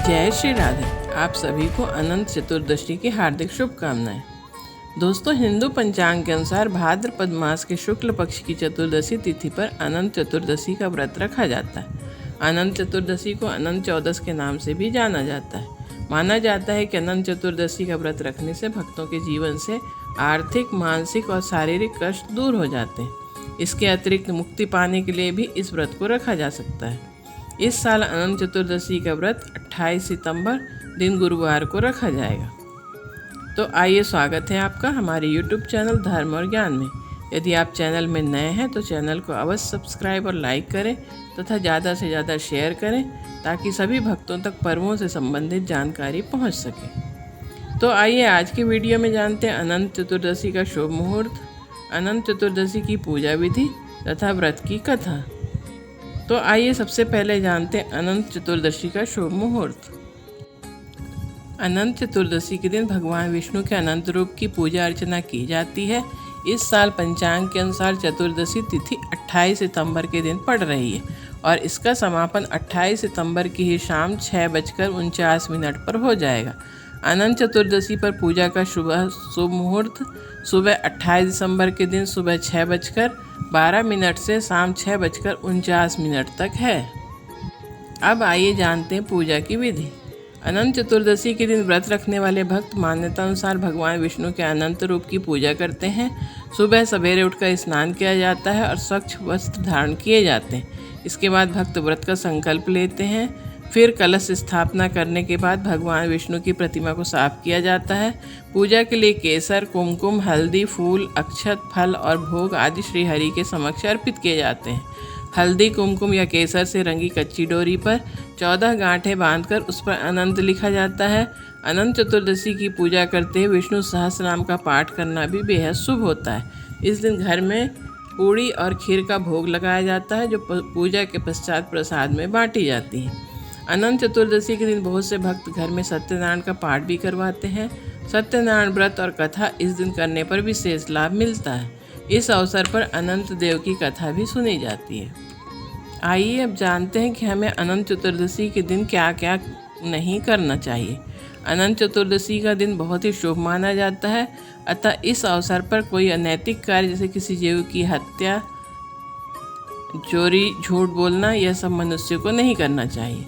जय श्री राधे। आप सभी को अनंत चतुर्दशी की हार्दिक शुभकामनाएं। दोस्तों, हिंदू पंचांग के अनुसार भाद्रपद मास के शुक्ल पक्ष की चतुर्दशी तिथि पर अनंत चतुर्दशी का व्रत रखा जाता है। अनंत चतुर्दशी को अनंत चौदस के नाम से भी जाना जाता है। माना जाता है कि अनंत चतुर्दशी का व्रत रखने से भक्तों के जीवन से आर्थिक, मानसिक और शारीरिक कष्ट दूर हो जाते हैं। इसके अतिरिक्त मुक्ति पाने के लिए भी इस व्रत को रखा जा सकता है। इस साल अनंत चतुर्दशी का व्रत 28 सितंबर दिन गुरुवार को रखा जाएगा। तो आइए, स्वागत है आपका हमारे YouTube चैनल धर्म और ज्ञान में। यदि आप चैनल में नए हैं तो चैनल को अवश्य सब्सक्राइब और लाइक करें तथा ज़्यादा से ज़्यादा शेयर करें ताकि सभी भक्तों तक पर्वों से संबंधित जानकारी पहुंच सके। तो आइए आज की वीडियो में जानते हैं अनंत चतुर्दशी का शुभ मुहूर्त, अनंत चतुर्दशी की पूजा विधि तथा व्रत की कथा। तो आइए सबसे पहले जानते हैं अनंत चतुर्दशी का शुभ मुहूर्त। अनंत चतुर्दशी के दिन भगवान विष्णु के अनंत रूप की पूजा अर्चना की जाती है। इस साल पंचांग के अनुसार चतुर्दशी तिथि 28 सितंबर के दिन पड़ रही है और इसका समापन 28 सितंबर की ही शाम 6:49 पर हो जाएगा। अनंत चतुर्दशी पर पूजा का शुभ मुहूर्त सुबह 28 दिसंबर के दिन सुबह 6:12 से शाम 6:49 तक है। अब आइए जानते हैं पूजा की विधि। अनंत चतुर्दशी के दिन व्रत रखने वाले भक्त मान्यता अनुसार भगवान विष्णु के अनंत रूप की पूजा करते हैं। सुबह सवेरे उठकर स्नान किया जाता है और स्वच्छ वस्त्र धारण किए जाते हैं। इसके बाद भक्त व्रत का संकल्प लेते हैं। फिर कलश स्थापना करने के बाद भगवान विष्णु की प्रतिमा को साफ किया जाता है। पूजा के लिए केसर, कुमकुम, हल्दी, फूल, अक्षत, फल और भोग आदि श्री हरि के समक्ष अर्पित किए जाते हैं। हल्दी, कुमकुम या केसर से रंगी कच्ची डोरी पर 14 गांठें बांधकर उस पर अनंत लिखा जाता है। अनंत चतुर्दशी की पूजा करते हुए विष्णु सहस्रनाम का पाठ करना भी बेहद शुभ होता है। इस दिन घर में पूड़ी और खीर का भोग लगाया जाता है जो पूजा के पश्चात प्रसाद में बांटी जाती है। अनंत चतुर्दशी के दिन बहुत से भक्त घर में सत्यनारायण का पाठ भी करवाते हैं। सत्यनारायण व्रत और कथा इस दिन करने पर विशेष लाभ मिलता है। इस अवसर पर अनंत देव की कथा भी सुनी जाती है। आइए अब जानते हैं कि हमें अनंत चतुर्दशी के दिन क्या क्या नहीं करना चाहिए। अनंत चतुर्दशी का दिन बहुत ही शुभ माना जाता है, अतः इस अवसर पर कोई अनैतिक कार्य जैसे किसी जीव की हत्या, चोरी, झूठ बोलना यह सब मनुष्य को नहीं करना चाहिए।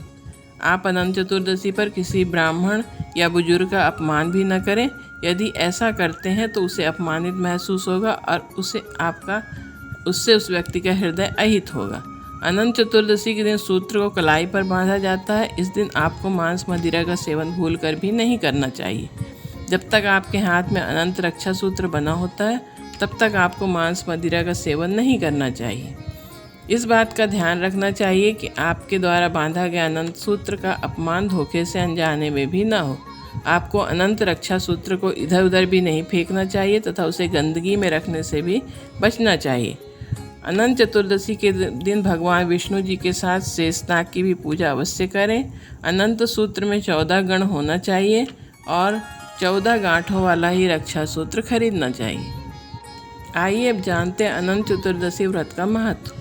आप अनंत चतुर्दशी पर किसी ब्राह्मण या बुजुर्ग का अपमान भी न करें। यदि ऐसा करते हैं तो उसे अपमानित महसूस होगा और उससे उस व्यक्ति का हृदय अहित होगा। अनंत चतुर्दशी के दिन सूत्र को कलाई पर बांधा जाता है। इस दिन आपको मांस मदिरा का सेवन भूलकर भी नहीं करना चाहिए। जब तक आपके हाथ में अनंत रक्षा सूत्र बना होता है तब तक आपको मांस मदिरा का सेवन नहीं करना चाहिए। इस बात का ध्यान रखना चाहिए कि आपके द्वारा बांधा गया अनंत सूत्र का अपमान धोखे से अनजाने में भी न हो। आपको अनंत रक्षा सूत्र को इधर उधर भी नहीं फेंकना चाहिए तथा उसे गंदगी में रखने से भी बचना चाहिए। अनंत चतुर्दशी के दिन भगवान विष्णु जी के साथ शेषनाग की भी पूजा अवश्य करें। अनंत सूत्र में 14 गण होना चाहिए और 14 गांठों वाला ही रक्षा सूत्र खरीदना चाहिए। आइए अब जानते हैं अनंत चतुर्दशी व्रत का महत्व।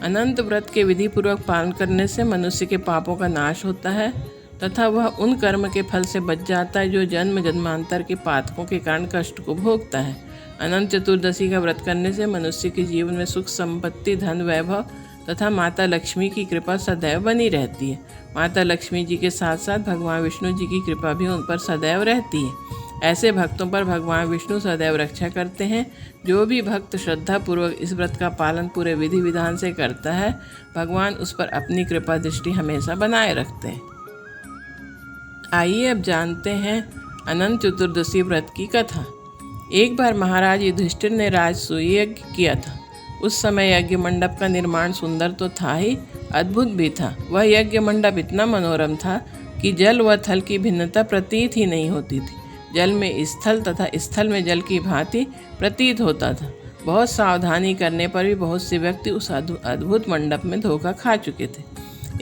अनंत व्रत के विधि पूर्वक पालन करने से मनुष्य के पापों का नाश होता है तथा वह उन कर्म के फल से बच जाता है जो जन्म जन्मांतर के पातकों के कारण कष्ट को भोगता है। अनंत चतुर्दशी का व्रत करने से मनुष्य के जीवन में सुख, संपत्ति, धन, वैभव तथा माता लक्ष्मी की कृपा सदैव बनी रहती है। माता लक्ष्मी जी के साथ साथ भगवान विष्णु जी की कृपा भी उन पर सदैव रहती है। ऐसे भक्तों पर भगवान विष्णु सदैव रक्षा करते हैं। जो भी भक्त श्रद्धापूर्वक इस व्रत का पालन पूरे विधि विधान से करता है, भगवान उस पर अपनी कृपा दृष्टि हमेशा बनाए रखते हैं। आइए अब जानते हैं अनंत चतुर्दशी व्रत की कथा। एक बार महाराज युधिष्ठिर ने राजसूय यज्ञ किया था। उस समय यज्ञ मंडप का निर्माण सुंदर तो था ही, अद्भुत भी था। वह यज्ञ मंडप इतना मनोरम था कि जल व थल की भिन्नता प्रतीत ही नहीं होती थी। जल में स्थल तथा स्थल में जल की भांति प्रतीत होता था। बहुत सावधानी करने पर भी बहुत से व्यक्ति उस अद्भुत मंडप में धोखा खा चुके थे।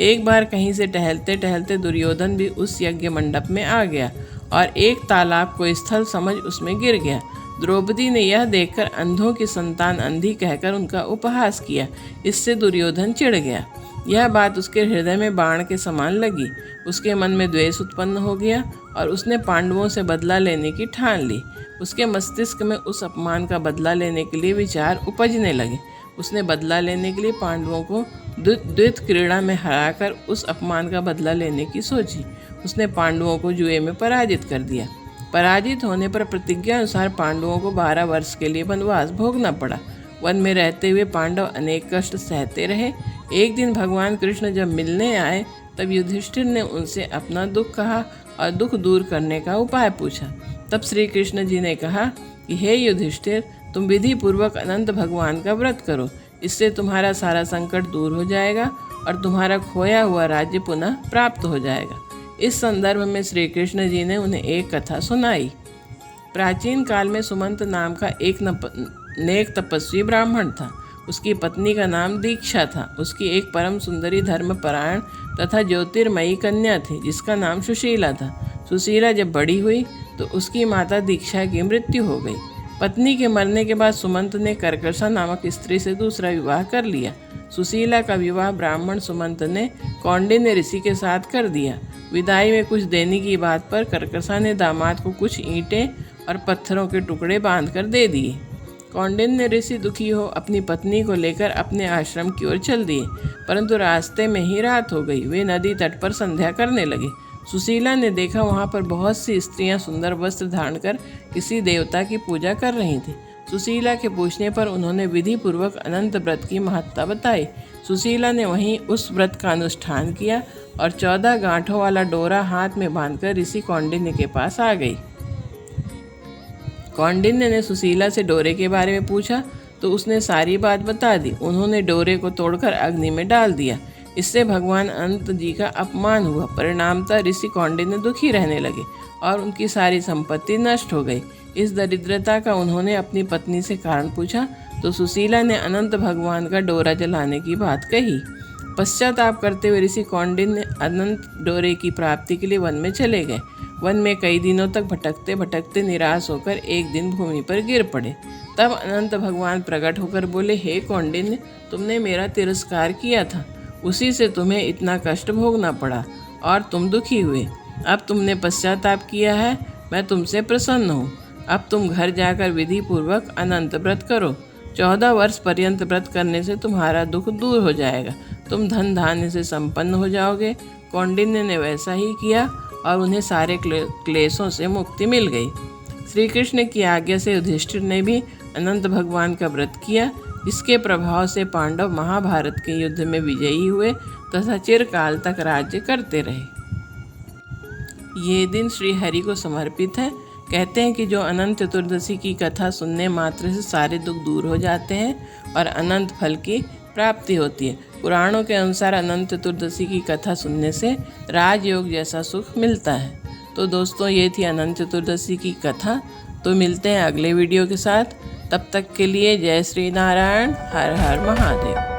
एक बार कहीं से टहलते टहलते दुर्योधन भी उस यज्ञ मंडप में आ गया और एक तालाब को स्थल समझ उसमें गिर गया। द्रौपदी ने यह देखकर अंधों की संतान अंधी कहकर उनका उपहास किया। इससे दुर्योधन चिढ़ गया। यह बात उसके हृदय में बाण के समान लगी। उसके मन में द्वेष उत्पन्न हो गया और उसने पांडवों से बदला लेने की ठान ली। उसके मस्तिष्क में उस अपमान का बदला लेने के लिए विचार उपजने लगे। उसने बदला लेने के लिए पांडवों को द्वैत क्रीड़ा में हराकर उस अपमान का बदला लेने की सोची। उसने पांडवों को जुए में पराजित कर दिया। पराजित होने पर प्रतिज्ञा अनुसार पांडवों को 12 वर्ष के लिए वनवास भोगना पड़ा। वन में रहते हुए पांडव अनेक कष्ट सहते रहे। एक दिन भगवान कृष्ण जब मिलने आए तब युधिष्ठिर ने उनसे अपना दुख कहा और दुख दूर करने का उपाय पूछा। तब श्री कृष्ण जी ने कहा कि हे युधिष्ठिर, तुम विधि पूर्वक अनंत भगवान का व्रत करो। इससे तुम्हारा सारा संकट दूर हो जाएगा और तुम्हारा खोया हुआ राज्य पुनः प्राप्त हो जाएगा। इस संदर्भ में श्री कृष्ण जी ने उन्हें एक कथा सुनाई। प्राचीन काल में सुमंत नाम का एक नेक तपस्वी ब्राह्मण था। उसकी पत्नी का नाम दीक्षा था। उसकी एक परम सुंदरी धर्मपरायण तथा ज्योतिर्मयी कन्या थी जिसका नाम सुशीला था। सुशीला जब बड़ी हुई तो उसकी माता दीक्षा की मृत्यु हो गई। पत्नी के मरने के बाद सुमंत ने कर्कशा नामक स्त्री से दूसरा विवाह कर लिया। सुशीला का विवाह ब्राह्मण सुमंत ने कौंडिन्य ऋषि के साथ कर दिया। विदाई में कुछ देने की बात पर कर्कशा ने दामाद को कुछ ईंटें और पत्थरों के टुकड़े बांधकर दे दिए। कौंडिन्य ऋषि दुखी हो अपनी पत्नी को लेकर अपने आश्रम की ओर चल दिए, परंतु रास्ते में ही रात हो गई। वे नदी तट पर संध्या करने लगे। सुशीला ने देखा वहाँ पर बहुत सी स्त्रियां सुंदर वस्त्र धारण कर किसी देवता की पूजा कर रही थीं। सुशीला के पूछने पर उन्होंने विधि पूर्वक अनंत व्रत की महत्ता बताई। सुशीला ने वहीं उस व्रत का अनुष्ठान किया और 14 गांठों वाला डोरा हाथ में बांधकर ऋषि कौंडिन्य के पास आ गई। कौंडिन्य ने सुशीला से डोरे के बारे में पूछा तो उसने सारी बात बता दी। उन्होंने डोरे को तोड़कर अग्नि में डाल दिया। इससे भगवान अनंत जी का अपमान हुआ। परिणामतः ऋषि कौंडिन्य दुखी रहने लगे और उनकी सारी संपत्ति नष्ट हो गई। इस दरिद्रता का उन्होंने अपनी पत्नी से कारण पूछा तो सुशीला ने अनंत भगवान का डोरा जलाने की बात कही। पश्चाताप करते हुए ऋषि कौंडिन्य अनंत डोरे की प्राप्ति के लिए वन में चले गए। वन में कई दिनों तक भटकते भटकते निराश होकर एक दिन भूमि पर गिर पड़े। तब अनंत भगवान प्रकट होकर बोले, हे कौंडिन्य, तुमने मेरा तिरस्कार किया था, उसी से तुम्हें इतना कष्ट भोगना पड़ा और तुम दुखी हुए। अब तुमने पश्चाताप किया है, मैं तुमसे प्रसन्न हूँ। अब तुम घर जाकर विधि पूर्वक अनंत व्रत करो। 14 वर्ष पर्यंत व्रत करने से तुम्हारा दुख दूर हो जाएगा। तुम धन धान्य से संपन्न हो जाओगे। कौंडिन्य ने वैसा ही किया और उन्हें सारे क्लेशों से मुक्ति मिल गई। श्री कृष्ण की आज्ञा से युधिष्ठिर ने भी अनंत भगवान का व्रत किया, जिसके प्रभाव से पांडव महाभारत के युद्ध में विजयी हुए तथा चिरकाल तक राज्य करते रहे। ये दिन श्री हरि को समर्पित है। कहते हैं कि जो अनंत चतुर्दशी की कथा सुनने मात्र से सारे दुख दूर हो जाते हैं और अनंत फल की प्राप्ति होती है। पुराणों के अनुसार अनंत चतुर्दशी की कथा सुनने से राजयोग जैसा सुख मिलता है। तो दोस्तों, ये थी अनंत चतुर्दशी की कथा। तो मिलते हैं अगले वीडियो के साथ। तब तक के लिए जय श्री नारायण, हर हर महादेव।